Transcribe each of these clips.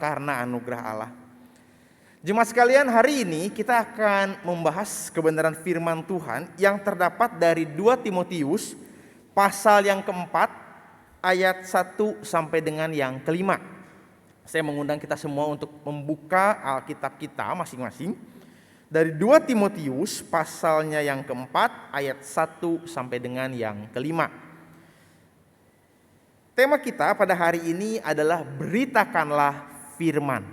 karena anugerah Allah. Jemaat sekalian, hari ini kita akan membahas kebenaran firman Tuhan yang terdapat dari 2 Timotius pasal yang keempat ayat 1 sampai dengan yang kelima. Saya mengundang kita semua untuk membuka Alkitab kita masing-masing dari 2 Timotius pasalnya yang keempat ayat 1 sampai dengan yang kelima. Tema kita pada hari ini adalah beritakanlah firman.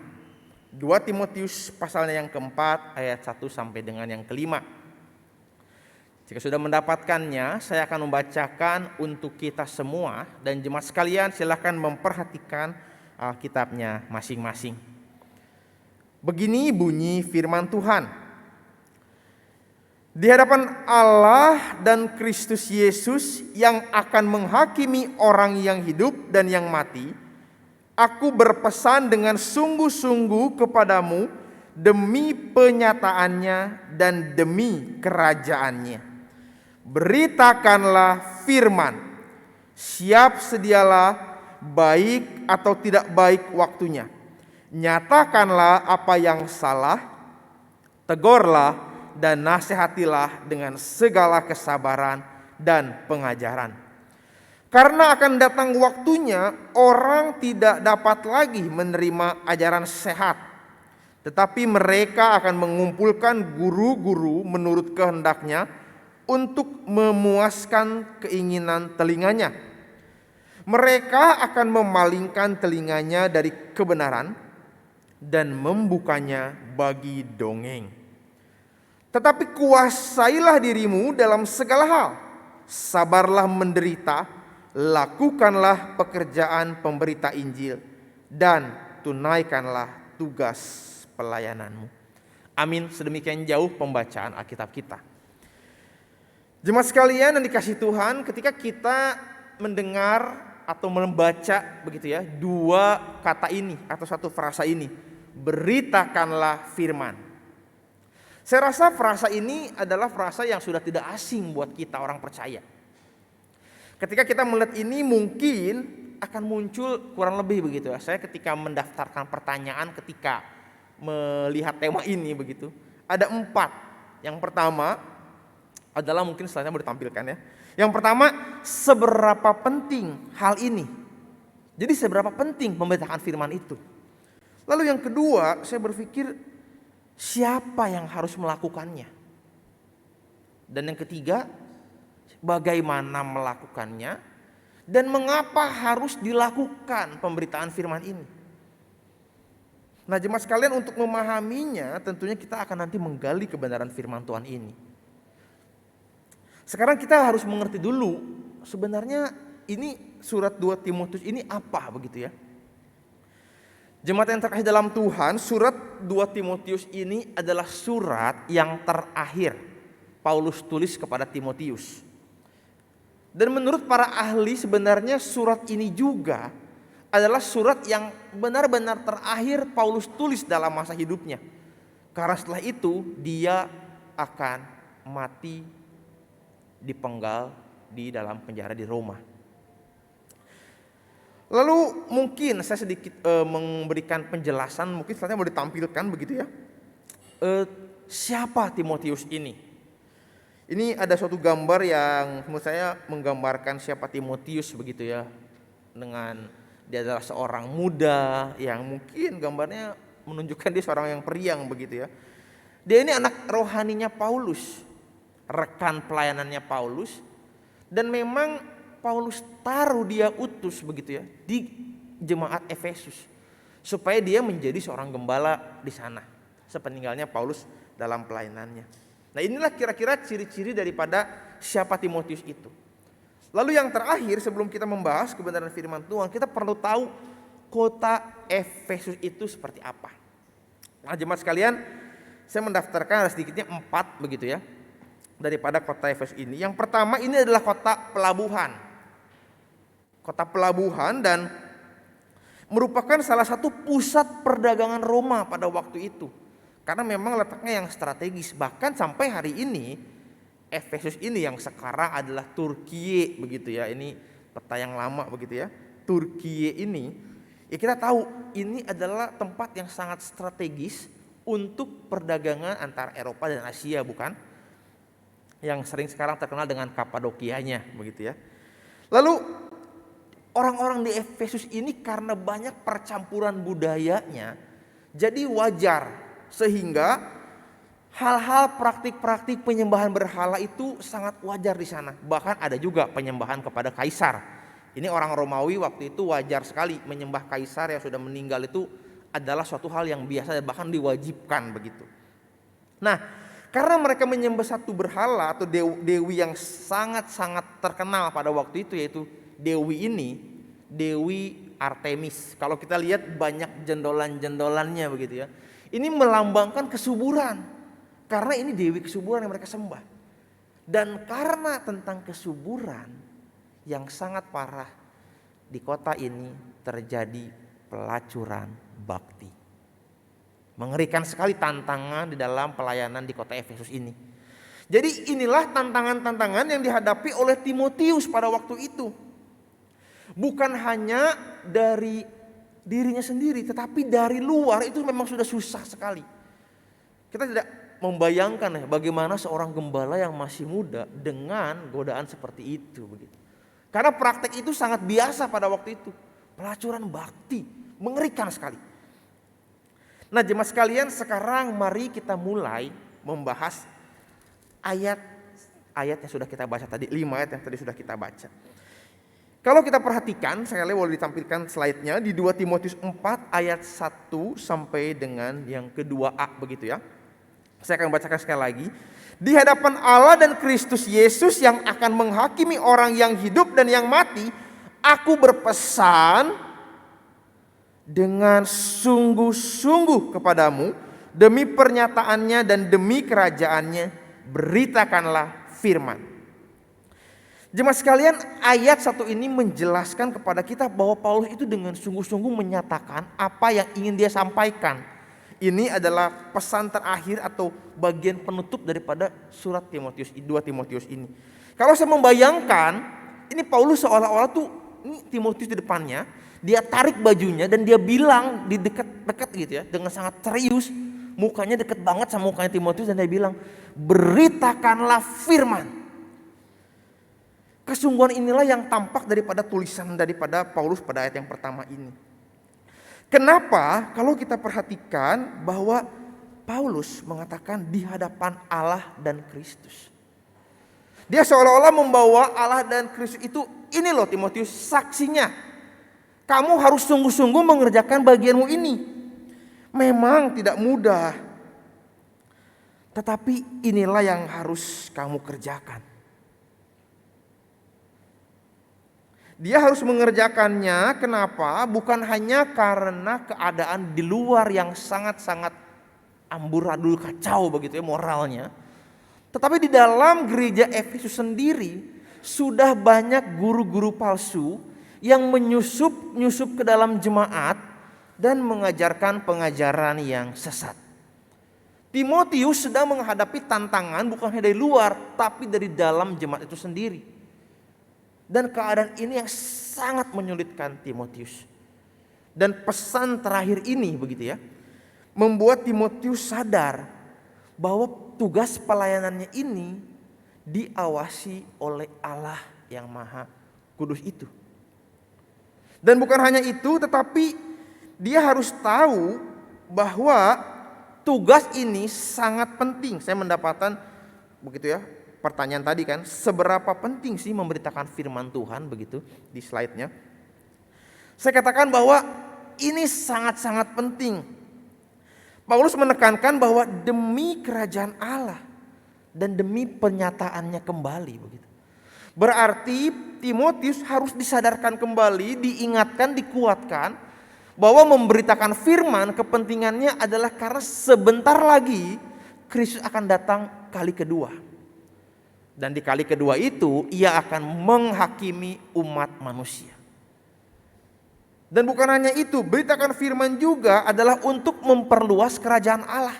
2 Timotius pasalnya yang keempat ayat 1 sampai dengan yang kelima. Jika sudah mendapatkannya, saya akan membacakan untuk kita semua, dan jemaat sekalian silakan memperhatikan Alkitabnya masing-masing. Begini bunyi firman Tuhan. Di hadapan Allah dan Kristus Yesus yang akan menghakimi orang yang hidup dan yang mati, aku berpesan dengan sungguh-sungguh kepadamu demi penyataannya dan demi kerajaannya. Beritakanlah firman, siap sedialah baik atau tidak baik waktunya. Nyatakanlah apa yang salah, tegurlah dan nasihatilah dengan segala kesabaran dan pengajaran. Karena akan datang waktunya orang tidak dapat lagi menerima ajaran sehat, tetapi mereka akan mengumpulkan guru-guru menurut kehendaknya untuk memuaskan keinginan telinganya. Mereka akan memalingkan telinganya dari kebenaran dan membukanya bagi dongeng. Tetapi kuasailah dirimu dalam segala hal, sabarlah menderita, lakukanlah pekerjaan pemberita Injil, dan tunaikanlah tugas pelayananmu. Amin. Sedemikian jauh pembacaan Alkitab kita. Jemaat sekalian yang dikasihi Tuhan, ketika kita mendengar atau membaca begitu ya, 2 kata ini atau 1 frasa ini, beritakanlah firman. Saya rasa frasa ini adalah frasa yang sudah tidak asing buat kita orang percaya. Ketika kita melihat ini mungkin akan muncul kurang lebih begitu ya. Saya ketika mendaftarkan pertanyaan ketika melihat tema ini begitu, ada 4. Yang pertama adalah mungkin selanjutnya mau ditampilkan ya. Yang pertama, seberapa penting hal ini? Jadi seberapa penting pemberitakan firman itu? Lalu yang kedua, saya berpikir siapa yang harus melakukannya? Dan yang ketiga, bagaimana melakukannya dan mengapa harus dilakukan pemberitaan firman ini? Nah, jemaat sekalian, untuk memahaminya tentunya kita akan nanti menggali kebenaran firman Tuhan ini. Sekarang kita harus mengerti dulu sebenarnya ini surat 2 Timotius ini apa begitu ya. Jemaat yang terkasih dalam Tuhan, surat 2 Timotius ini adalah surat yang terakhir Paulus tulis kepada Timotius. Dan menurut para ahli sebenarnya surat ini juga adalah surat yang benar-benar terakhir Paulus tulis dalam masa hidupnya. Karena setelah itu dia akan mati dipenggal di dalam penjara di Roma. Lalu mungkin saya sedikit memberikan penjelasan, mungkin selanjutnya mau ditampilkan begitu ya. Siapa Timotius ini? Ini ada suatu gambar yang menurut saya menggambarkan siapa Timotius begitu ya. Dengan dia adalah seorang muda yang mungkin gambarnya menunjukkan dia seorang yang periang begitu ya. Dia ini anak rohaninya Paulus, rekan pelayanannya Paulus, dan memang Paulus taruh dia utus begitu ya di jemaat Efesus supaya dia menjadi seorang gembala di sana sepeninggalnya Paulus dalam pelayanannya. Nah, inilah kira-kira ciri-ciri daripada siapa Timotius itu. Lalu yang terakhir sebelum kita membahas kebenaran firman Tuhan, kita perlu tahu kota Efesus itu seperti apa. Nah, jemaat sekalian, saya mendaftarkan sedikitnya 4 begitu ya daripada kota Efesus ini. Yang pertama ini adalah kota pelabuhan. Kota pelabuhan dan merupakan salah satu pusat perdagangan Roma pada waktu itu. Karena memang letaknya yang strategis. Bahkan sampai hari ini Efesus ini yang sekarang adalah Turkiye begitu ya. Ini peta yang lama begitu ya. Turkiye ini Ya kita tahu ini adalah tempat yang sangat strategis untuk perdagangan antara Eropa dan Asia, bukan? Yang sering sekarang terkenal dengan Kapadokianya, begitu ya. Lalu orang-orang di Efesus ini karena banyak percampuran budayanya, jadi wajar sehingga hal-hal praktik-praktik penyembahan berhala itu sangat wajar di sana. Bahkan ada juga penyembahan kepada kaisar. Ini orang Romawi waktu itu wajar sekali menyembah kaisar yang sudah meninggal, itu adalah suatu hal yang biasa dan bahkan diwajibkan begitu. Nah, karena mereka menyembah satu berhala atau dewi yang sangat-sangat terkenal pada waktu itu, yaitu dewi ini, Dewi Artemis. Kalau kita lihat banyak jendolan-jendolannya begitu ya. Ini melambangkan kesuburan. Karena ini dewi kesuburan yang mereka sembah. Dan karena tentang kesuburan yang sangat parah, di kota ini terjadi pelacuran bakti. Mengerikan sekali tantangan di dalam pelayanan di kota Efesus ini. Jadi inilah tantangan-tantangan yang dihadapi oleh Timotius pada waktu itu. Bukan hanya dari dirinya sendiri, tetapi dari luar itu memang sudah susah sekali. Kita tidak membayangkan ya bagaimana seorang gembala yang masih muda dengan godaan seperti itu begitu. Karena praktek itu sangat biasa pada waktu itu. Pelacuran bakti, mengerikan sekali. Nah, jemaat sekalian, sekarang mari kita mulai membahas ayat yang sudah kita baca tadi, 5 ayat yang tadi sudah kita baca. Kalau kita perhatikan, sekali boleh ditampilkan slide-nya di 2 Timotius 4 ayat 1 sampai dengan yang ke-2a begitu ya. Saya akan bacakan sekali lagi. Di hadapan Allah dan Kristus Yesus yang akan menghakimi orang yang hidup dan yang mati, aku berpesan dengan sungguh-sungguh kepadamu demi pernyataannya dan demi kerajaannya, beritakanlah firman. Jemaat sekalian, ayat 1 ini menjelaskan kepada kita bahwa Paulus itu dengan sungguh-sungguh menyatakan apa yang ingin dia sampaikan. Ini adalah pesan terakhir atau bagian penutup daripada surat Timotius, 2 Timotius ini. Kalau saya membayangkan, ini Paulus seolah-olah tuh ini Timotius di depannya, dia tarik bajunya dan dia bilang di dekat-dekat gitu ya, dengan sangat serius, mukanya dekat banget sama mukanya Timotius, dan dia bilang, beritakanlah firman. Kesungguhan inilah yang tampak daripada tulisan daripada Paulus pada ayat yang pertama ini. Kenapa? Kalau kita perhatikan bahwa Paulus mengatakan di hadapan Allah dan Kristus. Dia seolah-olah membawa Allah dan Kristus itu, ini loh Timotius saksinya. Kamu harus sungguh-sungguh mengerjakan bagianmu ini. Memang tidak mudah, tetapi inilah yang harus kamu kerjakan. Dia harus mengerjakannya, kenapa? Bukan hanya karena keadaan di luar yang sangat-sangat amburadul kacau begitu ya moralnya. Tetapi di dalam gereja Efesus sendiri sudah banyak guru-guru palsu yang menyusup ke dalam jemaat dan mengajarkan pengajaran yang sesat. Timotius sedang menghadapi tantangan bukan hanya dari luar, tapi dari dalam jemaat itu sendiri. Dan keadaan ini yang sangat menyulitkan Timotius. Dan pesan terakhir ini begitu ya, membuat Timotius sadar bahwa tugas pelayanannya ini diawasi oleh Allah yang Maha Kudus itu. Dan bukan hanya itu, tetapi dia harus tahu bahwa tugas ini sangat penting. Saya mendapatkan begitu ya, pertanyaan tadi kan, seberapa penting sih memberitakan firman Tuhan begitu di slide-nya. Saya katakan bahwa ini sangat-sangat penting. Paulus menekankan bahwa demi kerajaan Allah dan demi penyataannya kembali begitu. Berarti Timotius harus disadarkan kembali, diingatkan, dikuatkan bahwa memberitakan firman kepentingannya adalah karena sebentar lagi Kristus akan datang kali kedua. Dan di kali kedua itu ia akan menghakimi umat manusia. Dan bukan hanya itu, beritakan firman juga adalah untuk memperluas kerajaan Allah.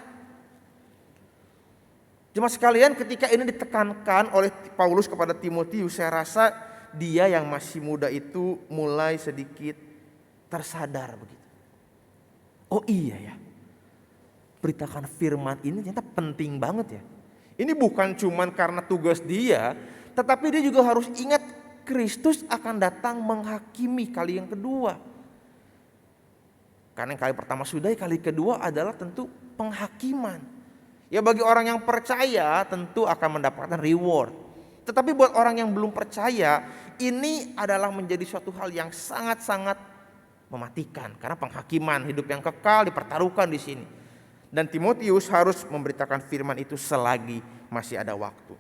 Jemaat sekalian, ketika ini ditekankan oleh Paulus kepada Timotius, saya rasa dia yang masih muda itu mulai sedikit tersadar begitu. Oh iya ya, beritakan firman ini ternyata penting banget ya. Ini bukan cuman karena tugas dia, tetapi dia juga harus ingat Kristus akan datang menghakimi kali yang kedua. Karena yang kali pertama sudah, kali kedua adalah tentu penghakiman. Ya bagi orang yang percaya tentu akan mendapatkan reward. Tetapi buat orang yang belum percaya, ini adalah menjadi suatu hal yang sangat-sangat mematikan. Karena penghakiman hidup yang kekal dipertaruhkan di sini. Dan Timotius harus memberitakan firman itu selagi masih ada waktu.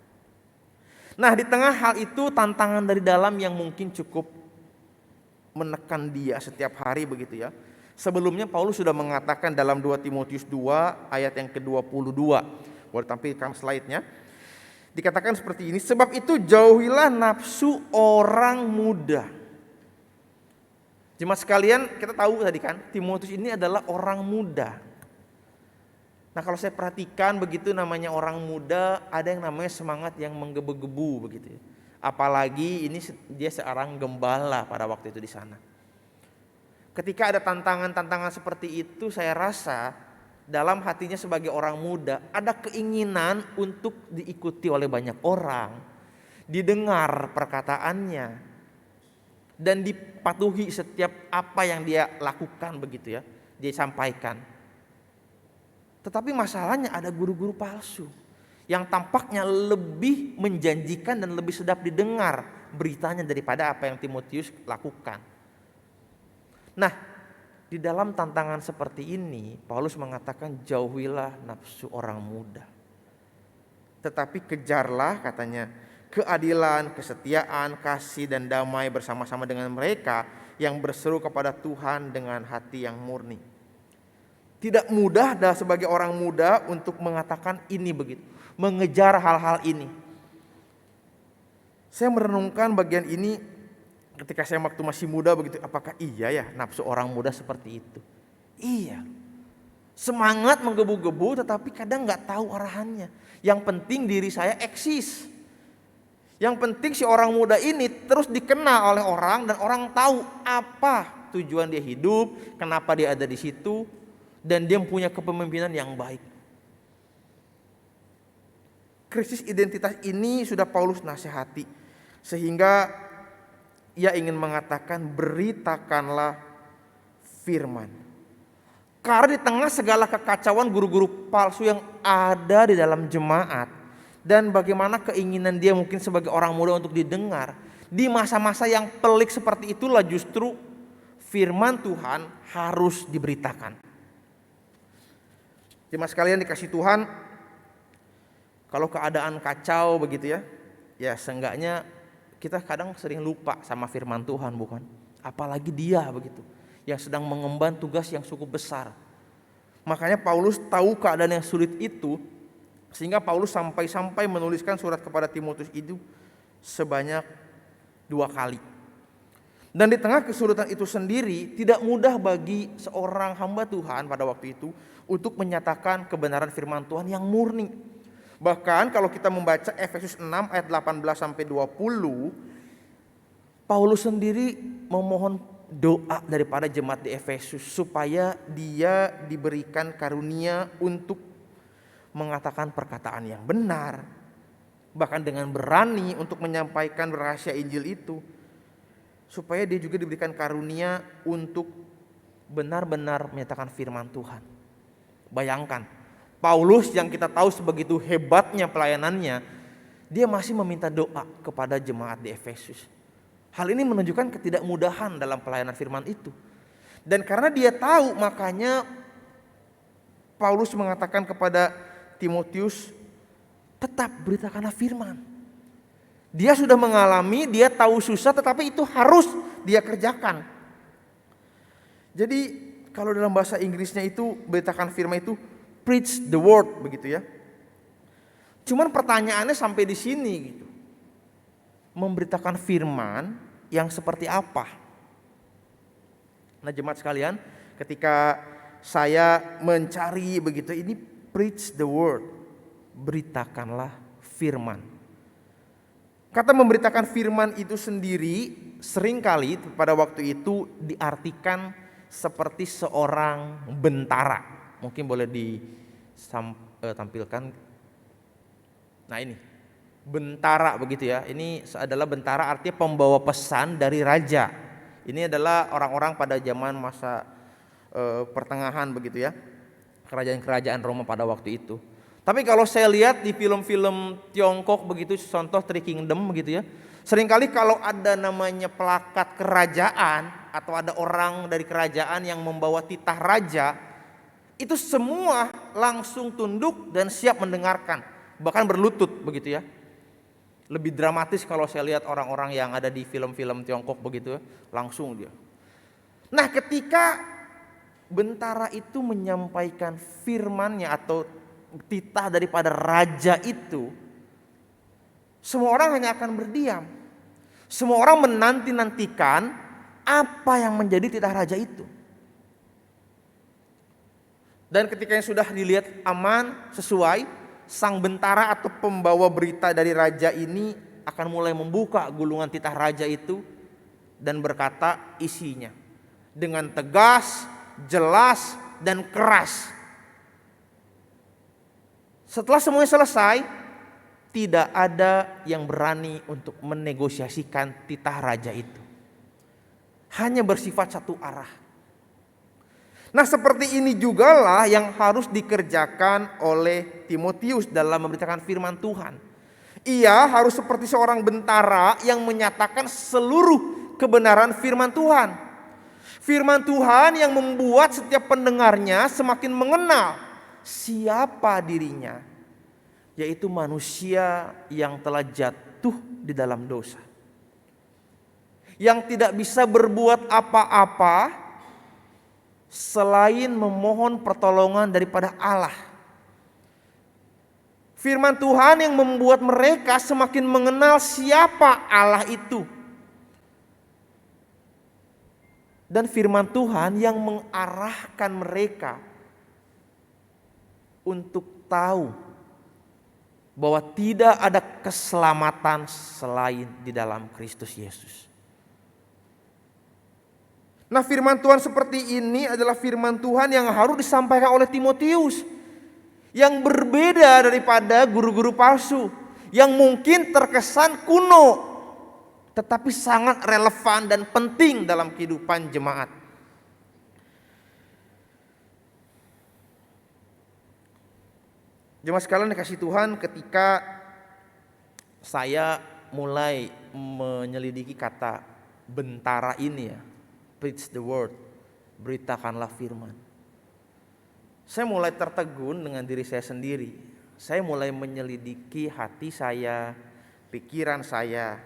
Nah, di tengah hal itu tantangan dari dalam yang mungkin cukup menekan dia setiap hari begitu ya. Sebelumnya Paulus sudah mengatakan dalam 2 Timotius 2 ayat yang ke-22. Boleh tampilkan slide-nya. Dikatakan seperti ini, sebab itu jauhilah nafsu orang muda. Jemaat sekalian, kita tahu tadi kan, Timotius ini adalah orang muda. Nah, kalau saya perhatikan begitu namanya orang muda, ada yang namanya semangat yang menggebu-gebu begitu ya. Apalagi ini dia seorang gembala pada waktu itu di sana. Ketika ada tantangan-tantangan seperti itu, saya rasa dalam hatinya sebagai orang muda ada keinginan untuk diikuti oleh banyak orang, didengar perkataannya, dan dipatuhi setiap apa yang dia lakukan begitu ya, dia sampaikan. Tetapi masalahnya ada guru-guru palsu yang tampaknya lebih menjanjikan dan lebih sedap didengar beritanya daripada apa yang Timotius lakukan. Nah, di dalam tantangan seperti ini, Paulus mengatakan jauhilah nafsu orang muda. Tetapi kejarlah katanya keadilan, kesetiaan, kasih dan damai bersama-sama dengan mereka yang berseru kepada Tuhan dengan hati yang murni. Tidak mudah dah sebagai orang muda untuk mengatakan ini begitu, mengejar hal-hal ini. Saya merenungkan bagian ini ketika saya waktu masih muda begitu, apakah iya ya nafsu orang muda seperti itu? Iya. Semangat menggebu-gebu tetapi kadang nggak tahu arahannya. Yang penting diri saya eksis. Yang penting si orang muda ini terus dikenal oleh orang dan orang tahu apa tujuan dia hidup, kenapa dia ada di situ. Dan dia punya kepemimpinan yang baik. Krisis identitas ini sudah Paulus nasihati. Sehingga ia ingin mengatakan beritakanlah firman. Karena di tengah segala kekacauan guru-guru palsu yang ada di dalam jemaat. Dan bagaimana keinginan dia mungkin sebagai orang muda untuk didengar. Di masa-masa yang pelik seperti itulah justru firman Tuhan harus diberitakan. Jemaat sekalian dikasih Tuhan, kalau keadaan kacau begitu ya, ya seenggaknya kita kadang sering lupa sama firman Tuhan bukan? Apalagi dia begitu, yang sedang mengemban tugas yang cukup besar. Makanya Paulus tahu keadaan yang sulit itu, sehingga Paulus sampai menuliskan surat kepada Timotius itu sebanyak 2 kali. Dan di tengah kesulitan itu sendiri tidak mudah bagi seorang hamba Tuhan pada waktu itu untuk menyatakan kebenaran firman Tuhan yang murni. Bahkan kalau kita membaca Efesus 6 ayat 18 sampai 20, Paulus sendiri memohon doa daripada jemaat di Efesus supaya dia diberikan karunia untuk mengatakan perkataan yang benar, bahkan dengan berani untuk menyampaikan rahasia Injil itu, supaya dia juga diberikan karunia untuk benar-benar menyatakan firman Tuhan. Bayangkan, Paulus yang kita tahu sebegitu hebatnya pelayanannya, dia masih meminta doa kepada jemaat di Efesus. Hal ini menunjukkan ketidakmudahan dalam pelayanan firman itu. Dan karena dia tahu, makanya Paulus mengatakan kepada Timotius, tetap beritakanlah firman. Dia sudah mengalami, dia tahu susah, tetapi itu harus dia kerjakan. Jadi kalau dalam bahasa Inggrisnya itu beritakan firman itu preach the word begitu ya. Cuman pertanyaannya sampai di sini gitu. Memberitakan firman yang seperti apa? Nah, jemaat sekalian, ketika saya mencari begitu, ini preach the word, beritakanlah firman. Kata memberitakan firman itu sendiri seringkali pada waktu itu diartikan seperti seorang bentara. Mungkin boleh ditampilkan. Nah ini, bentara begitu ya. Ini adalah bentara, artinya pembawa pesan dari raja. Ini adalah orang-orang pada zaman masa pertengahan begitu ya. Kerajaan-kerajaan Roma pada waktu itu. Tapi kalau saya lihat di film-film Tiongkok begitu, contoh Three Kingdom begitu ya, seringkali kalau ada namanya pelakat kerajaan atau ada orang dari kerajaan yang membawa titah raja, itu semua langsung tunduk dan siap mendengarkan, bahkan berlutut begitu ya. Lebih dramatis kalau saya lihat orang-orang yang ada di film-film Tiongkok begitu ya, langsung dia. Nah, ketika bentara itu menyampaikan firman-Nya atau titah daripada raja itu, semua orang hanya akan berdiam. Semua orang menanti-nantikan apa yang menjadi titah raja itu. Dan ketika yang sudah dilihat aman, sesuai, sang bentara atau pembawa berita dari raja ini akan mulai membuka gulungan titah raja itu dan berkata isinya dengan tegas, jelas, dan keras. Setelah semuanya selesai, tidak ada yang berani untuk menegosiasikan titah raja itu. Hanya bersifat satu arah. Nah, seperti ini jugalah yang harus dikerjakan oleh Timotius dalam memberitakan firman Tuhan. Ia harus seperti seorang bentara yang menyatakan seluruh kebenaran firman Tuhan. Firman Tuhan yang membuat setiap pendengarnya semakin mengenal siapa dirinya, yaitu manusia yang telah jatuh di dalam dosa, yang tidak bisa berbuat apa-apa selain memohon pertolongan daripada Allah. Firman Tuhan yang membuat mereka semakin mengenal siapa Allah itu. Dan firman Tuhan yang mengarahkan mereka untuk tahu bahwa tidak ada keselamatan selain di dalam Kristus Yesus. Nah, firman Tuhan seperti ini adalah firman Tuhan yang harus disampaikan oleh Timotius, yang berbeda daripada guru-guru palsu yang mungkin terkesan kuno tetapi sangat relevan dan penting dalam kehidupan jemaat. Jemaat sekalian dikasih Tuhan, ketika saya mulai menyelidiki kata bentara ini ya, preach the word, beritakanlah firman, saya mulai tertegun dengan diri saya sendiri. Saya mulai menyelidiki hati saya, pikiran saya,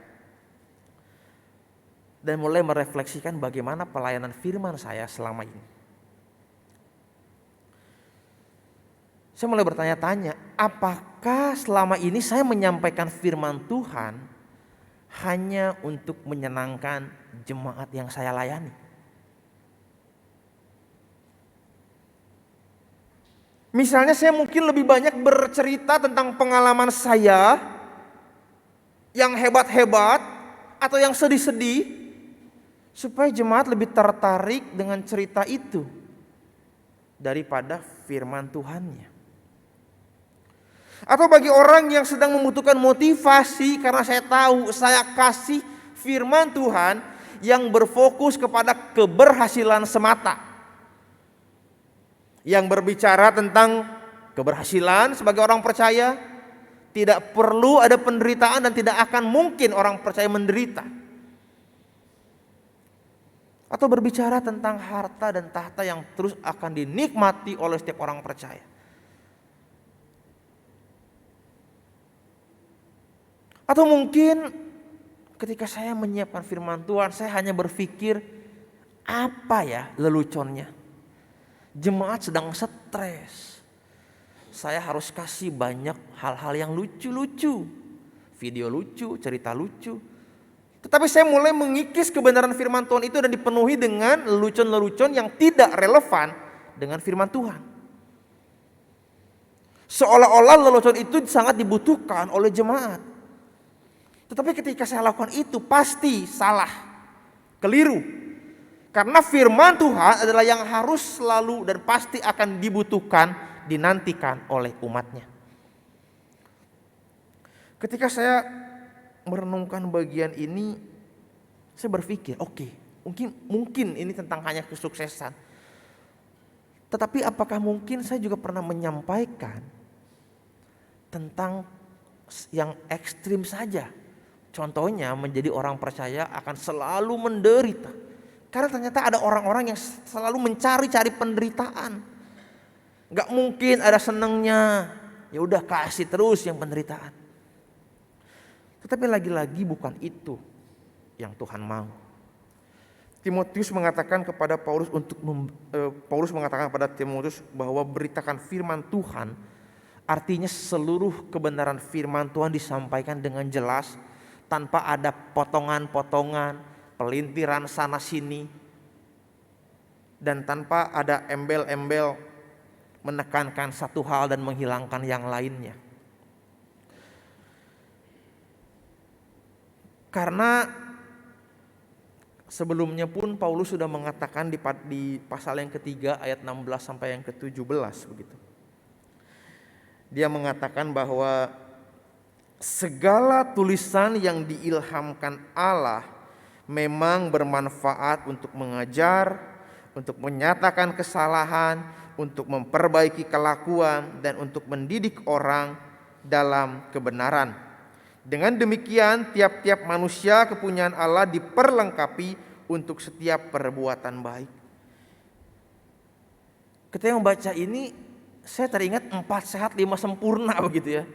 dan mulai merefleksikan bagaimana pelayanan firman saya selama ini. Saya mulai bertanya-tanya, apakah selama ini saya menyampaikan firman Tuhan hanya untuk menyenangkan jemaat yang saya layani? Misalnya saya mungkin lebih banyak bercerita tentang pengalaman saya yang hebat-hebat atau yang sedih-sedih, supaya jemaat lebih tertarik dengan cerita itu daripada firman Tuhannya. Atau bagi orang yang sedang membutuhkan motivasi, karena saya tahu saya kasih firman Tuhan yang berfokus kepada keberhasilan semata, yang berbicara tentang keberhasilan sebagai orang percaya, tidak perlu ada penderitaan dan tidak akan mungkin orang percaya menderita. Atau berbicara tentang harta dan tahta yang terus akan dinikmati oleh setiap orang percaya. Atau mungkin ketika saya menyiapkan firman Tuhan, saya hanya berpikir, apa ya leluconnya? Jemaat sedang stres, saya harus kasih banyak hal-hal yang lucu-lucu, video lucu, cerita lucu. Tetapi saya mulai mengikis kebenaran firman Tuhan itu dan dipenuhi dengan lelucon-lelucon yang tidak relevan dengan firman Tuhan. Seolah-olah lelucon itu sangat dibutuhkan oleh jemaat. Tetapi ketika saya lakukan itu pasti salah. Keliru. Karena firman Tuhan adalah yang harus selalu dan pasti akan dibutuhkan, dinantikan oleh umatnya. Ketika saya merenungkan bagian ini, saya berpikir, oke, mungkin ini tentang hanya kesuksesan. Tetapi apakah mungkin saya juga pernah menyampaikan tentang yang ekstrim saja? Contohnya menjadi orang percaya akan selalu menderita. Karena ternyata ada orang-orang yang selalu mencari-cari penderitaan. Gak mungkin ada senangnya. Ya udah kasih terus yang penderitaan. Tetapi lagi-lagi bukan itu yang Tuhan mau. Timotius mengatakan kepada Paulus mengatakan kepada Timotius bahwa beritakan firman Tuhan, artinya seluruh kebenaran firman Tuhan disampaikan dengan jelas, tanpa ada potongan-potongan, pelintiran sana sini, dan tanpa ada embel-embel menekankan satu hal dan menghilangkan yang lainnya. Karena sebelumnya pun Paulus sudah mengatakan di pasal yang ketiga ayat 16 sampai yang ke-17 begitu. Dia mengatakan bahwa segala tulisan yang diilhamkan Allah memang bermanfaat untuk mengajar, untuk menyatakan kesalahan, untuk memperbaiki kelakuan, dan untuk mendidik orang dalam kebenaran. Dengan demikian tiap-tiap manusia kepunyaan Allah diperlengkapi untuk setiap perbuatan baik. Ketika membaca ini saya teringat 4 sehat 5 sempurna begitu ya.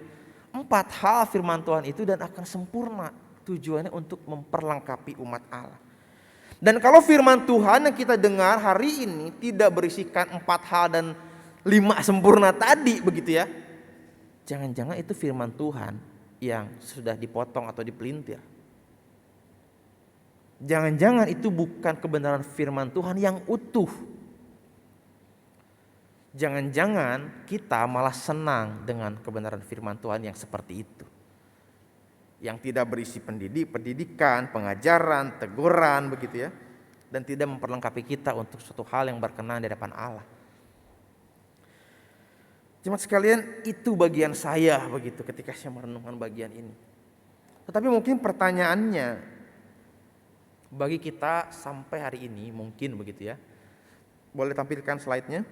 4 hal firman Tuhan itu dan akan sempurna, tujuannya untuk memperlengkapi umat Allah. Dan kalau firman Tuhan yang kita dengar hari ini tidak berisikan 4 hal dan 5 sempurna tadi begitu ya, jangan-jangan itu firman Tuhan yang sudah dipotong atau dipelintir. Jangan-jangan itu bukan kebenaran firman Tuhan yang utuh. Jangan-jangan kita malah senang dengan kebenaran firman Tuhan yang seperti itu, yang tidak berisi pendidikan, pengajaran, teguran begitu ya, dan tidak memperlengkapi kita untuk suatu hal yang berkenan di hadapan Allah. Jemaat sekalian, itu bagian saya begitu ketika saya merenungkan bagian ini. Tetapi mungkin pertanyaannya bagi kita sampai hari ini mungkin begitu ya. Boleh tampilkan slide-nya?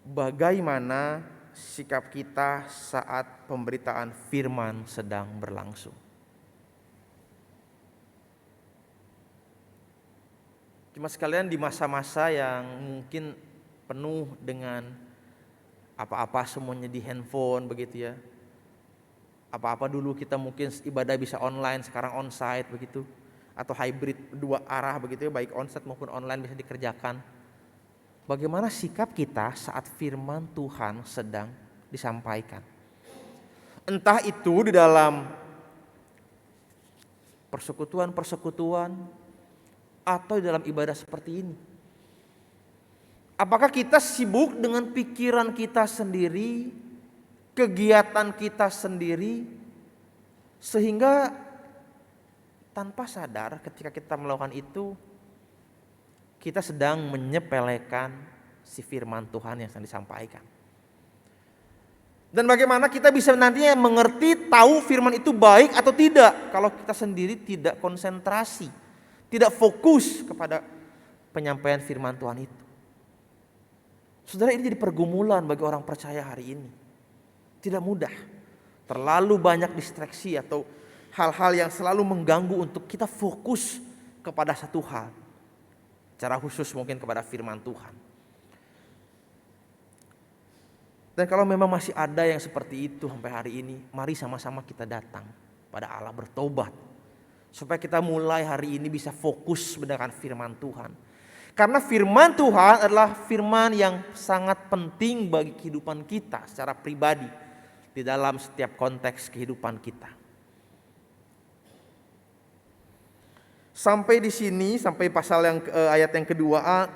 Bagaimana sikap kita saat pemberitaan firman sedang berlangsung? Cuma sekalian di masa-masa yang mungkin penuh dengan apa-apa semuanya di handphone begitu ya. Apa-apa dulu kita mungkin ibadah bisa online, sekarang onsite begitu. Atau hybrid 2 arah begitu ya, baik onsite maupun online bisa dikerjakan. Bagaimana sikap kita saat firman Tuhan sedang disampaikan? Entah itu di dalam persekutuan atau di dalam ibadah seperti ini. Apakah kita sibuk dengan pikiran kita sendiri, kegiatan kita sendiri, sehingga tanpa sadar ketika kita melakukan itu, kita sedang menyepelekan si firman Tuhan yang sedang disampaikan. Dan bagaimana kita bisa nantinya mengerti, tahu firman itu baik atau tidak kalau kita sendiri tidak konsentrasi, tidak fokus kepada penyampaian firman Tuhan itu. Saudara, ini jadi pergumulan bagi orang percaya hari ini. Tidak mudah. Terlalu banyak distraksi atau hal-hal yang selalu mengganggu untuk kita fokus kepada satu hal. Secara khusus mungkin kepada firman Tuhan. Dan kalau memang masih ada yang seperti itu sampai hari ini, mari sama-sama kita datang pada Allah bertobat. Supaya kita mulai hari ini bisa fokus mendengarkan firman Tuhan. Karena firman Tuhan adalah firman yang sangat penting bagi kehidupan kita secara pribadi. Di dalam setiap konteks kehidupan kita. Sampai di sini, sampai pasal yang ayat yang kedua,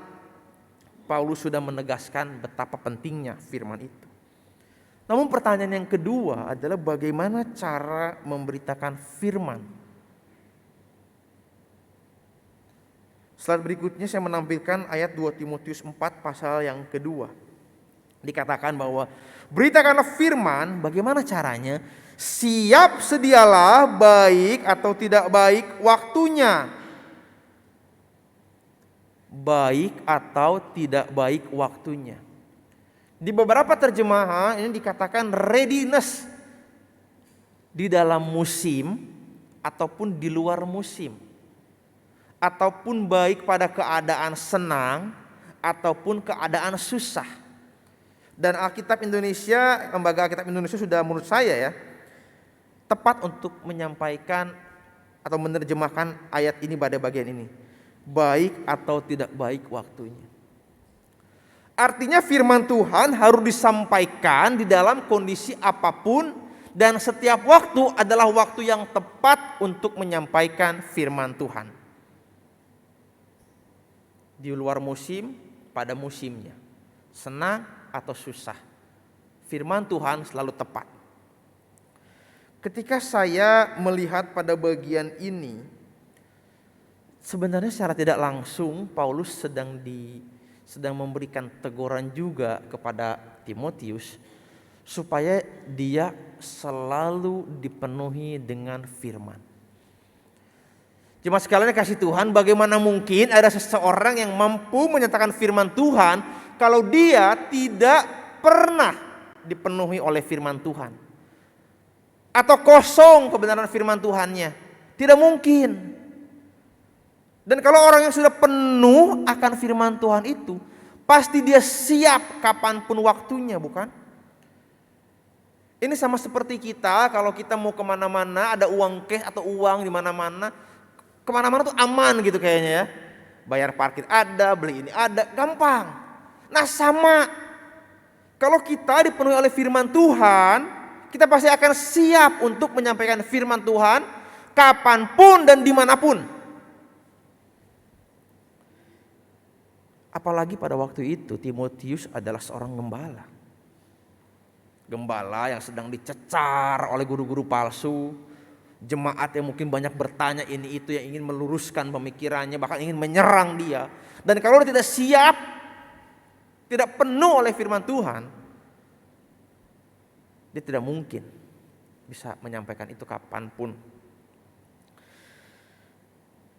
Paulus sudah menegaskan betapa pentingnya firman itu. Namun pertanyaan yang kedua adalah bagaimana cara memberitakan firman. Slide berikutnya saya menampilkan ayat 2 Timotius 4 pasal yang kedua. Dikatakan bahwa beritakanlah firman, bagaimana caranya? Siap sedialah baik atau tidak baik waktunya. Baik atau tidak baik waktunya. Di beberapa terjemahan ini dikatakan readiness di dalam musim ataupun di luar musim. Ataupun baik pada keadaan senang ataupun keadaan susah. Dan Alkitab Indonesia, Lembaga Alkitab Indonesia sudah menurut saya ya tepat untuk menyampaikan atau menerjemahkan ayat ini pada bagian ini. Baik atau tidak baik waktunya. Artinya firman Tuhan harus disampaikan di dalam kondisi apapun dan setiap waktu adalah waktu yang tepat untuk menyampaikan firman Tuhan. Di luar musim, pada musimnya. Senang atau susah. Firman Tuhan selalu tepat. Ketika saya melihat pada bagian ini, sebenarnya secara tidak langsung Paulus sedang memberikan teguran juga kepada Timotius supaya dia selalu dipenuhi dengan firman. Jemaat sekalian kasih Tuhan, bagaimana mungkin ada seseorang yang mampu menyatakan firman Tuhan kalau dia tidak pernah dipenuhi oleh firman Tuhan? Atau kosong kebenaran firman Tuhannya? Tidak mungkin. Dan kalau orang yang sudah penuh akan firman Tuhan itu, pasti dia siap kapanpun waktunya, bukan? Ini sama seperti kita, kalau kita mau kemana-mana, ada uang cash atau uang di mana-mana, kemana-mana tuh aman gitu kayaknya ya. Bayar parkir ada, beli ini ada, gampang. Nah sama, kalau kita dipenuhi oleh firman Tuhan, kita pasti akan siap untuk menyampaikan firman Tuhan kapanpun dan dimanapun. Apalagi pada waktu itu Timotius adalah seorang gembala. Gembala yang sedang dicecar oleh guru-guru palsu. Jemaat yang mungkin banyak bertanya ini itu, yang ingin meluruskan pemikirannya, bahkan ingin menyerang dia. Dan kalau dia tidak siap, tidak penuh oleh firman Tuhan, dia tidak mungkin bisa menyampaikan itu kapanpun.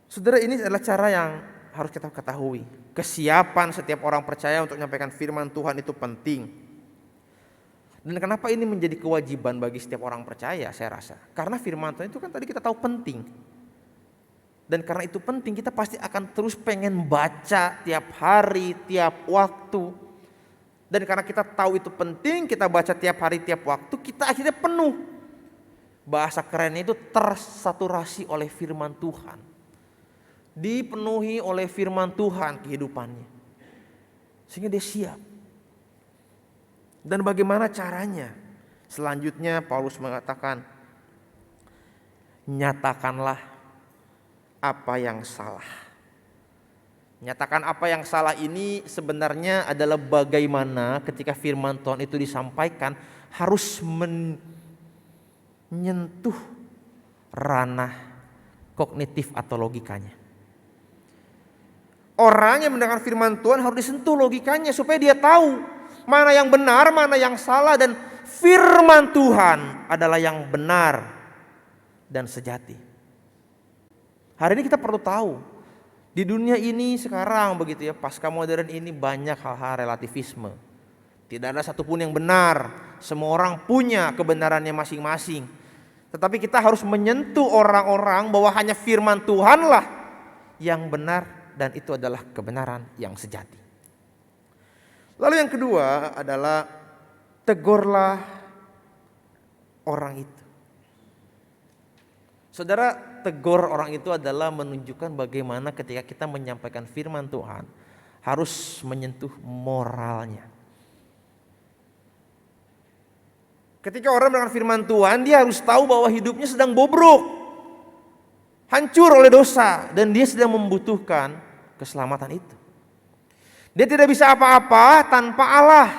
Saudara, ini adalah cara yang harus kita ketahui. Kesiapan setiap orang percaya untuk menyampaikan firman Tuhan itu penting. Dan kenapa ini menjadi kewajiban bagi setiap orang percaya, saya rasa. Karena firman Tuhan itu kan tadi kita tahu penting. Dan karena itu penting, kita pasti akan terus pengen baca tiap hari, tiap waktu. Dan karena kita tahu itu penting, kita baca tiap hari, tiap waktu, kita akhirnya penuh. Bahasa kerennya itu tersaturasi oleh firman Tuhan. Dipenuhi oleh firman Tuhan kehidupannya. Sehingga dia siap. Dan bagaimana caranya? Selanjutnya Paulus mengatakan, nyatakanlah apa yang salah. Nyatakan apa yang salah ini sebenarnya adalah bagaimana ketika firman Tuhan itu disampaikan harus menyentuh ranah kognitif atau logikanya. Orang yang mendengar firman Tuhan harus disentuh logikanya supaya dia tahu mana yang benar, mana yang salah, dan firman Tuhan adalah yang benar dan sejati. Hari ini kita perlu tahu, di dunia ini sekarang begitu ya, pasca modern ini banyak hal-hal relativisme. Tidak ada satupun yang benar, semua orang punya kebenarannya masing-masing. Tetapi kita harus menyentuh orang-orang bahwa hanya firman Tuhanlah yang benar dan itu adalah kebenaran yang sejati. Lalu yang kedua adalah tegurlah orang itu. Saudara, tegur orang itu adalah menunjukkan bagaimana ketika kita menyampaikan firman Tuhan harus menyentuh moralnya. Ketika orang mendengar firman Tuhan, dia harus tahu bahwa hidupnya sedang bobrok, hancur oleh dosa, dan dia sedang membutuhkan keselamatan itu. Dia tidak bisa apa-apa tanpa Allah.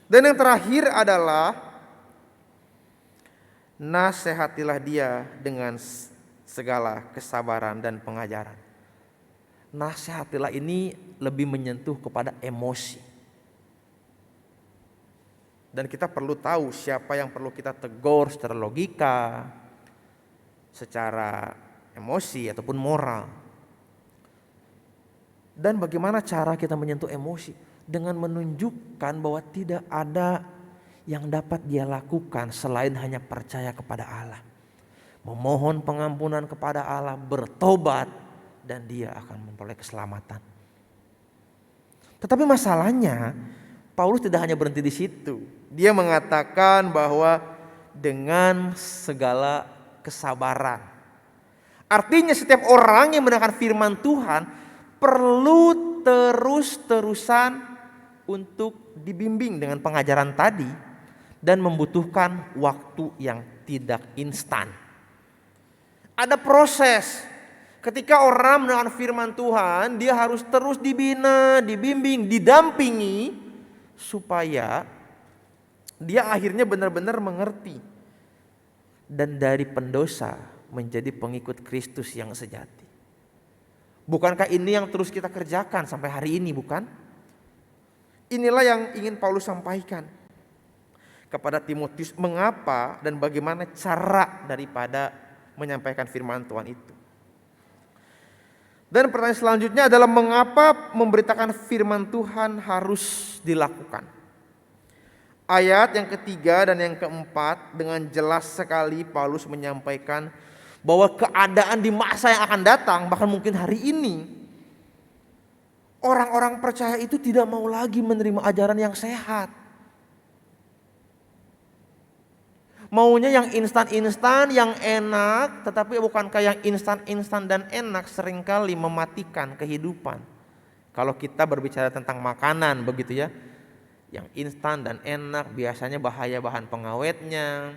Dan yang terakhir adalah nasihatilah dia dengan segala kesabaran dan pengajaran. Nasihatilah ini lebih menyentuh kepada emosi. Dan kita perlu tahu siapa yang perlu kita tegur secara logika, secara emosi ataupun moral. Dan bagaimana cara kita menyentuh emosi? Dengan menunjukkan bahwa tidak ada yang dapat dia lakukan selain hanya percaya kepada Allah. Memohon pengampunan kepada Allah, bertobat, dan dia akan memperoleh keselamatan. Tetapi masalahnya, Paulus tidak hanya berhenti di situ. Dia mengatakan bahwa dengan segala kesabaran. Artinya setiap orang yang mendengar firman Tuhan perlu terus-terusan untuk dibimbing dengan pengajaran tadi dan membutuhkan waktu yang tidak instan. Ada proses. Ketika orang mendengar firman Tuhan, dia harus terus dibina, dibimbing, didampingi supaya dia akhirnya benar-benar mengerti dan dari pendosa menjadi pengikut Kristus yang sejati. Bukankah ini yang terus kita kerjakan sampai hari ini, bukan? Inilah yang ingin Paulus sampaikan kepada Timotius, mengapa dan bagaimana cara daripada menyampaikan firman Tuhan itu. Dan pertanyaan selanjutnya adalah mengapa memberitakan firman Tuhan harus dilakukan. Ayat yang ketiga dan yang keempat dengan jelas sekali Paulus menyampaikan bahwa keadaan di masa yang akan datang, bahkan mungkin hari ini, orang-orang percaya itu tidak mau lagi menerima ajaran yang sehat. Maunya yang instan-instan, yang enak, tetapi bukankah yang instan-instan dan enak seringkali mematikan kehidupan. Kalau kita berbicara tentang makanan begitu ya, yang instan dan enak biasanya bahaya bahan pengawetnya,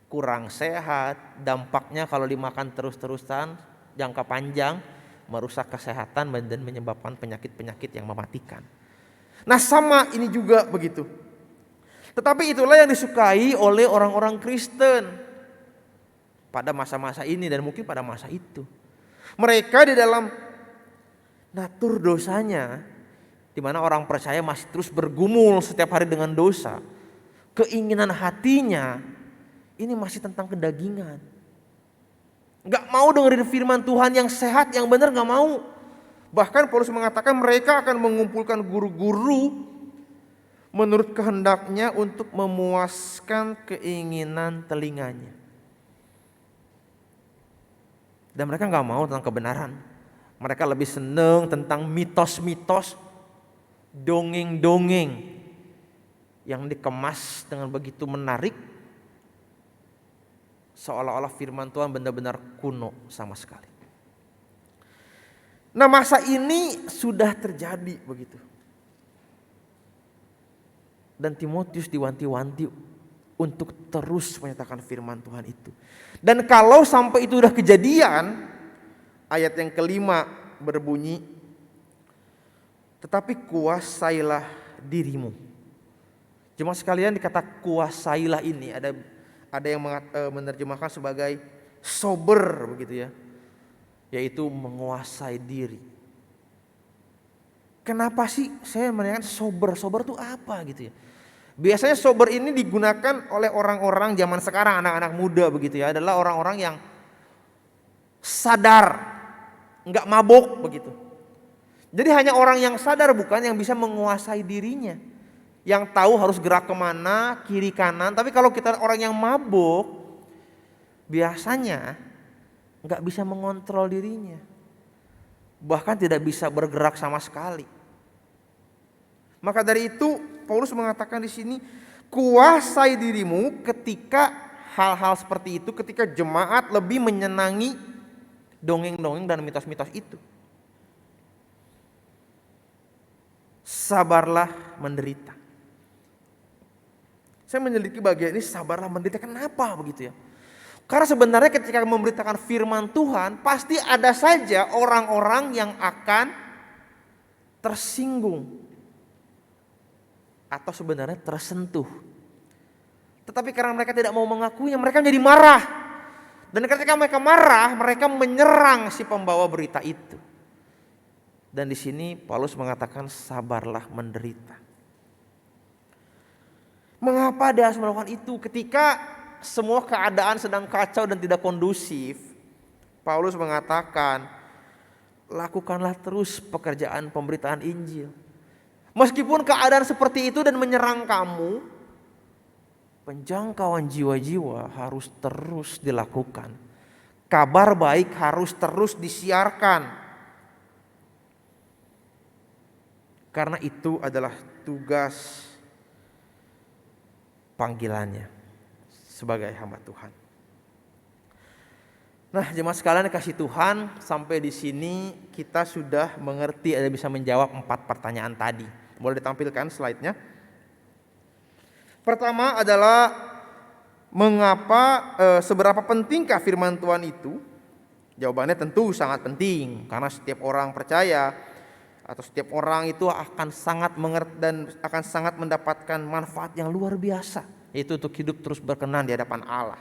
kurang sehat, dampaknya kalau dimakan terus-terusan jangka panjang merusak kesehatan dan menyebabkan penyakit-penyakit yang mematikan. Nah sama ini juga begitu. Tetapi itulah yang disukai oleh orang-orang Kristen pada masa-masa ini dan mungkin pada masa itu. Mereka di dalam natur dosanya, di mana orang percaya masih terus bergumul setiap hari dengan dosa. Keinginan hatinya ini masih tentang kedagingan. Gak mau dengerin firman Tuhan yang sehat, yang benar gak mau. Bahkan Paulus mengatakan mereka akan mengumpulkan guru-guru menurut kehendaknya untuk memuaskan keinginan telinganya. Dan mereka gak mau tentang kebenaran. Mereka lebih senang tentang mitos-mitos, dongeng-dongeng yang dikemas dengan begitu menarik, seolah-olah firman Tuhan benar-benar kuno sama sekali. Nah masa ini sudah terjadi begitu. Dan Timotius diwanti-wanti untuk terus menyatakan firman Tuhan itu. Dan kalau sampai itu sudah kejadian, ayat yang kelima berbunyi, tetapi kuasailah dirimu. Cuma sekalian dikata kuasailah ini ada yang menerjemahkan sebagai sober begitu ya, yaitu menguasai diri. Kenapa sih saya menanyakan sober? Sober itu apa gitu ya? Biasanya sober ini digunakan oleh orang-orang zaman sekarang, anak-anak muda begitu ya, adalah orang-orang yang sadar, nggak mabuk begitu. Jadi hanya orang yang sadar bukan yang bisa menguasai dirinya, yang tahu harus gerak kemana, kiri kanan. Tapi kalau kita orang yang mabuk, biasanya nggak bisa mengontrol dirinya, bahkan tidak bisa bergerak sama sekali. Maka dari itu Paulus mengatakan di sini, kuasai dirimu ketika hal-hal seperti itu, ketika jemaat lebih menyenangi dongeng-dongeng dan mitos-mitos itu. Sabarlah menderita. Saya menyelidiki bagian ini, sabarlah menderita. Kenapa begitu ya? Karena sebenarnya ketika memberitakan firman Tuhan, pasti ada saja orang-orang yang akan tersinggung. atau sebenarnya tersentuh. Tetapi karena mereka tidak mau mengakuinya, mereka menjadi marah. Dan ketika mereka marah, mereka menyerang si pembawa berita itu. Dan di sini Paulus mengatakan sabarlah menderita. Mengapa dia harus melakukan itu ketika semua keadaan sedang kacau dan tidak kondusif? Paulus mengatakan, lakukanlah terus pekerjaan pemberitaan Injil. Meskipun keadaan seperti itu dan menyerang kamu, penjangkauan jiwa-jiwa harus terus dilakukan. Kabar baik harus terus disiarkan. Karena itu adalah tugas panggilannya sebagai hamba Tuhan. Nah, jemaat sekalian kasih Tuhan, sampai di sini kita sudah mengerti, ada bisa menjawab 4 pertanyaan tadi. Boleh ditampilkan slide-nya. Pertama adalah mengapa, seberapa pentingkah firman Tuhan itu? Jawabannya tentu sangat penting, karena setiap orang percaya atau setiap orang itu akan sangat mengerti dan akan sangat mendapatkan manfaat yang luar biasa, yaitu untuk hidup terus berkenan di hadapan Allah,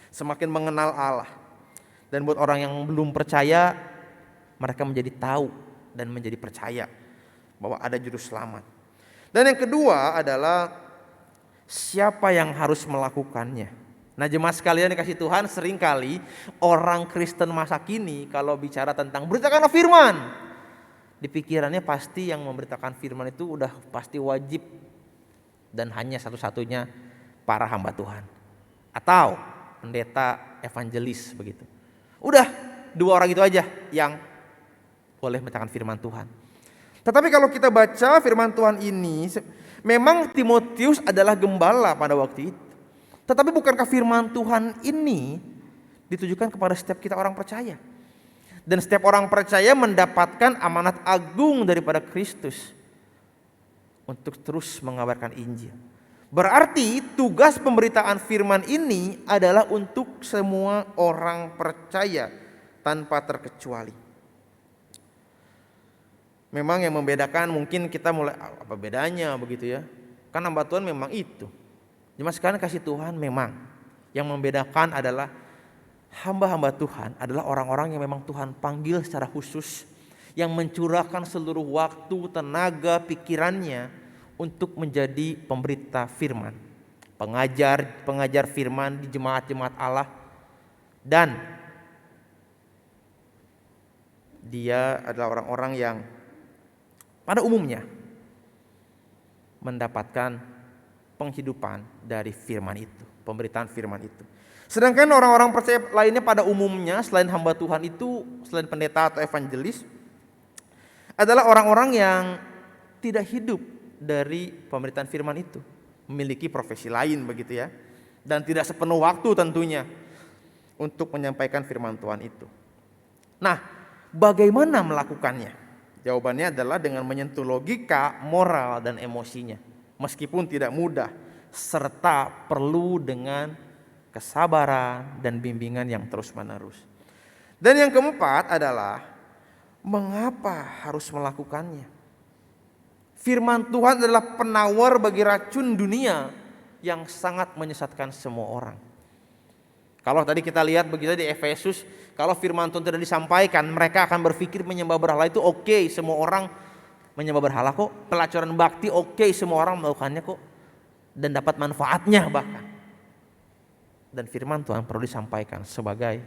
semakin mengenal Allah. Dan buat orang yang belum percaya, mereka menjadi tahu dan menjadi percaya bahwa ada juru selamat. Dan yang kedua adalah siapa yang harus melakukannya. Nah, jemaat sekalian dikasih Tuhan, seringkali orang Kristen masa kini kalau bicara tentang beritakanlah firman, di pikirannya pasti yang memberitakan firman itu udah pasti wajib dan hanya satu-satunya para hamba Tuhan atau pendeta evangelis begitu. Udah 2 orang itu aja yang boleh memberitakan firman Tuhan. Tetapi kalau kita baca firman Tuhan ini, memang Timotius adalah gembala pada waktu itu. Tetapi bukankah firman Tuhan ini ditujukan kepada setiap kita orang percaya? Dan setiap orang percaya mendapatkan amanat agung daripada Kristus untuk terus mengabarkan Injil. Berarti tugas pemberitaan firman ini adalah untuk semua orang percaya tanpa terkecuali. Memang yang membedakan mungkin kita mulai apa bedanya begitu ya. Kan hamba Tuhan memang itu. Jemaat sekalian kasih Tuhan, memang yang membedakan adalah hamba-hamba Tuhan adalah orang-orang yang memang Tuhan panggil secara khusus, yang mencurahkan seluruh waktu, tenaga, pikirannya untuk menjadi pemberita firman, pengajar firman di jemaat-jemaat Allah. Dan dia adalah orang-orang yang pada umumnya mendapatkan penghidupan dari firman itu, pemberitaan firman itu. Sedangkan orang-orang percaya lainnya pada umumnya selain hamba Tuhan itu, selain pendeta atau evangelis, adalah orang-orang yang tidak hidup dari pemberitaan firman itu, memiliki profesi lain begitu ya, dan tidak sepenuh waktu tentunya untuk menyampaikan firman Tuhan itu. Nah, bagaimana melakukannya? Jawabannya adalah dengan menyentuh logika, moral, dan emosinya, meskipun tidak mudah, serta perlu dengan kesabaran dan bimbingan yang terus-menerus. Dan yang keempat adalah mengapa harus melakukannya? Firman Tuhan adalah penawar bagi racun dunia yang sangat menyesatkan semua orang. Kalau tadi kita lihat begitu di Efesus, kalau firman Tuhan tidak disampaikan, mereka akan berpikir menyembah berhala itu oke, semua orang menyembah berhala kok. Pelacuran bakti oke, semua orang melakukannya kok, dan dapat manfaatnya bahkan. Dan firman Tuhan perlu disampaikan sebagai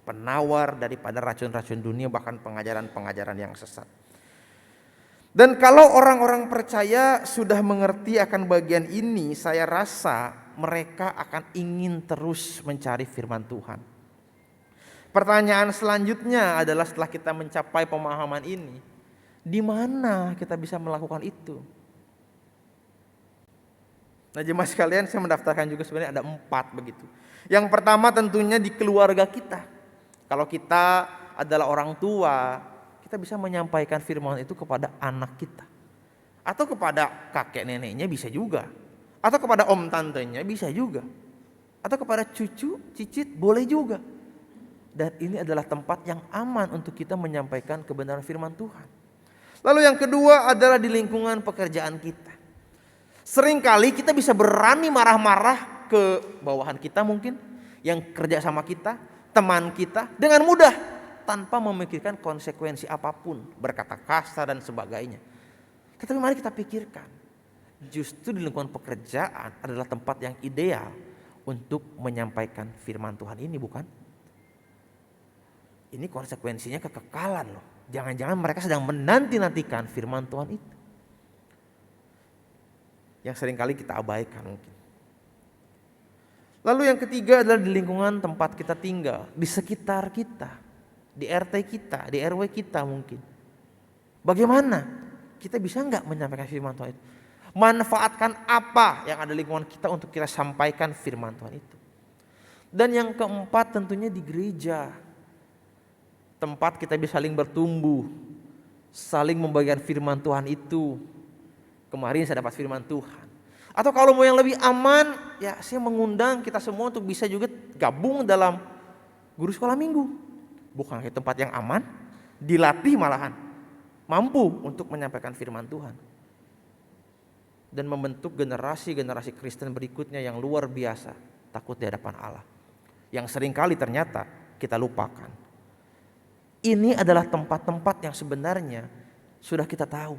penawar daripada racun-racun dunia, bahkan pengajaran-pengajaran yang sesat. Dan kalau orang-orang percaya sudah mengerti akan bagian ini, saya rasa mereka akan ingin terus mencari firman Tuhan. Pertanyaan selanjutnya adalah setelah kita mencapai pemahaman ini, di mana kita bisa melakukan itu? Nah, jemaat sekalian, saya mendaftarkan juga sebenarnya ada 4 begitu. Yang pertama tentunya di keluarga kita. Kalau kita adalah orang tua, kita bisa menyampaikan firman itu kepada anak kita, atau kepada kakek neneknya bisa juga, atau kepada om tantenya bisa juga, atau kepada cucu cicit boleh juga. Dan ini adalah tempat yang aman untuk kita menyampaikan kebenaran firman Tuhan. Lalu yang kedua adalah di lingkungan pekerjaan kita. Seringkali kita bisa berani marah-marah ke bawahan kita mungkin, yang kerja sama kita, teman kita dengan mudah tanpa memikirkan konsekuensi apapun, berkata kasar dan sebagainya. Tetapi mari kita pikirkan, justru di lingkungan pekerjaan adalah tempat yang ideal untuk menyampaikan firman Tuhan ini, bukan? Ini konsekuensinya kekekalan loh. Jangan-jangan mereka sedang menanti-nantikan firman Tuhan itu, yang seringkali kita abaikan mungkin. Lalu yang ketiga adalah di lingkungan tempat kita tinggal, di sekitar kita, di RT kita, di RW kita mungkin. Bagaimana kita bisa nggak menyampaikan firman Tuhan itu? Manfaatkan apa yang ada di lingkungan kita untuk kita sampaikan firman Tuhan itu. Dan yang keempat tentunya di gereja, tempat kita bisa saling bertumbuh, saling membagikan firman Tuhan itu. Kemarin saya dapat firman Tuhan. Atau kalau mau yang lebih aman, ya saya mengundang kita semua untuk bisa juga gabung dalam guru sekolah minggu. Bukan ke tempat yang aman, dilatih malahan, mampu untuk menyampaikan firman Tuhan. Dan membentuk generasi-generasi Kristen berikutnya yang luar biasa, takut di hadapan Allah. Yang seringkali ternyata kita lupakan. Ini adalah tempat-tempat yang sebenarnya sudah kita tahu,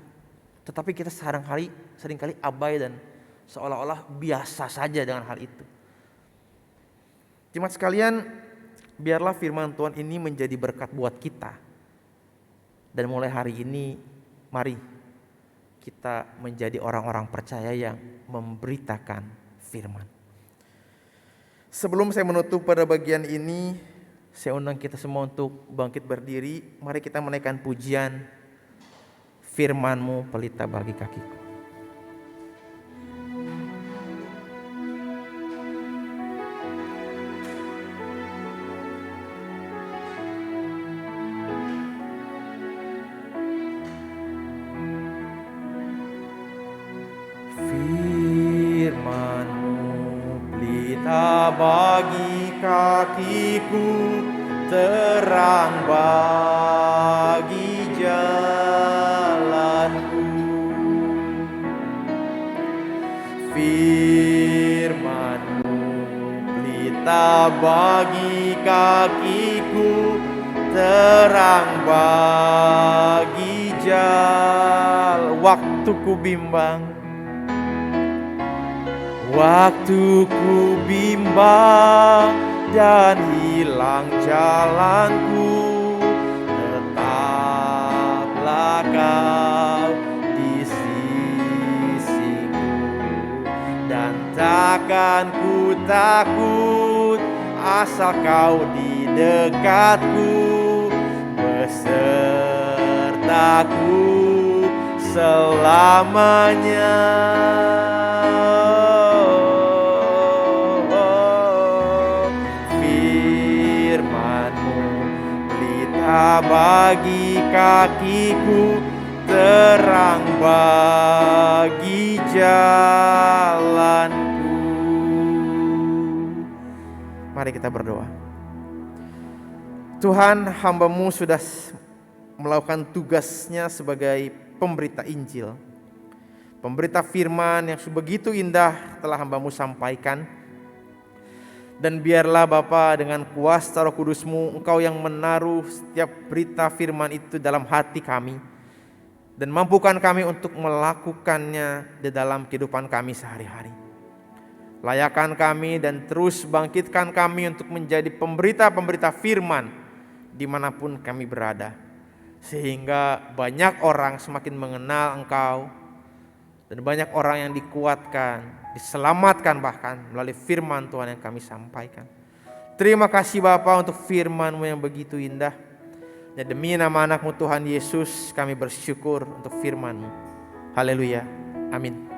tetapi kita seringkali abai dan seolah-olah biasa saja dengan hal itu. Jemaat sekalian, biarlah firman Tuhan ini menjadi berkat buat kita. Dan mulai hari ini, mari kita menjadi orang-orang percaya yang memberitakan firman. Sebelum saya menutup pada bagian ini, saya undang kita semua untuk bangkit berdiri. Mari kita menaikkan pujian, firman-Mu pelita bagi kakiku. Bagi kakiku, terang bagi jalanku. Firman-Mu pelita bagi kakiku, terang bagi jalan. Waktuku bimbang, waktuku bimbang dan hilang jalanku, tetaplah Kau di sisiku, dan takkan ku takut asal Kau di dekatku, besertaku selamanya. Bagi kakiku, terang bagi jalanku. Mari kita berdoa. Tuhan, hamba-Mu sudah melakukan tugasnya sebagai pemberita Injil, pemberita firman yang begitu indah telah hamba-Mu sampaikan. Dan biarlah Bapa, dengan kuasa Roh Kudus-Mu, Engkau yang menaruh setiap berita firman itu dalam hati kami, dan mampukan kami untuk melakukannya di dalam kehidupan kami sehari-hari. Layakan kami dan terus bangkitkan kami untuk menjadi pemberita-pemberita firman dimanapun kami berada, sehingga banyak orang semakin mengenal Engkau, dan banyak orang yang dikuatkan, diselamatkan bahkan melalui firman Tuhan yang kami sampaikan. Terima kasih Bapa untuk firman-Mu yang begitu indah. Dan demi nama anak-Mu Tuhan Yesus kami bersyukur untuk firman-Mu. Haleluya. Amin.